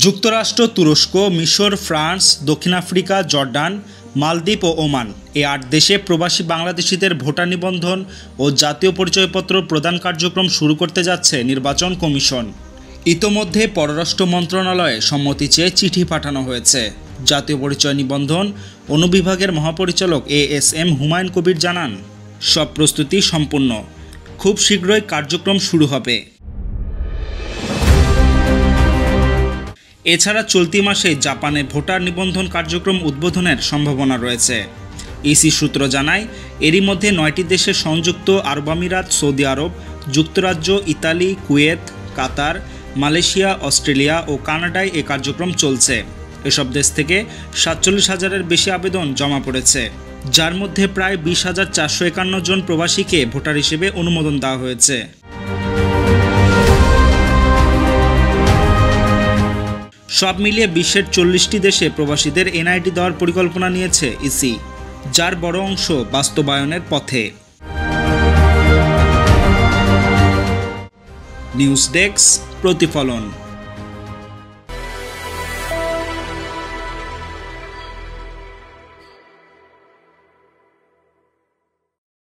যুক্তরাষ্ট্র, তুরস্ক, মিশর, ফ্রান্স, দক্ষিণ আফ্রিকা, জর্ডান, মালদ্বীপ ও ওমান এই ৮ দেশে প্রবাসী বাংলাদেশিদের ভোটার নিবন্ধন ও জাতীয় পরিচয়পত্র প্রদান কার্যক্রম শুরু করতে যাচ্ছে নির্বাচন কমিশন। ইতোমধ্যে পররাষ্ট্র মন্ত্রণালয়ে সম্মতি চেয়ে চিঠি পাঠানো হয়েছে। জাতীয় পরিচয় নিবন্ধন অনুবিভাগের মহাপরিচালক ASM হুমায়ুন কবির জানান, সব প্রস্তুতি সম্পূর্ণ, খুব শীঘ্রই কার্যক্রম শুরু হবে। এছাড়া চলতি মাসে জাপানে ভোটার নিবন্ধন কার্যক্রম উদ্বোধনের সম্ভাবনা রয়েছে। ইসি সূত্র জানায়, এরই মধ্যে 9টি দেশে সংযুক্ত আরব আমিরাত, সৌদি আরব, যুক্তরাজ্য, ইতালি, কুয়েত, কাতার, মালয়েশিয়া, অস্ট্রেলিয়া ও কানাডায় এ কার্যক্রম চলছে। এসব দেশ থেকে 47,000-এর বেশি আবেদন জমা পড়েছে, যার মধ্যে প্রায় 20,451 জন প্রবাসীকে ভোটার হিসেবে অনুমোদন দেওয়া হয়েছে। সব মিলিয়ে বিশ্বের 40টি দেশে প্রবাসীদের NID দেওয়ার পরিকল্পনা নিয়েছে ইসি, যার বড় অংশ বাস্তবায়নের পথে। নিউজ ডেস্ক, প্রতিফলন।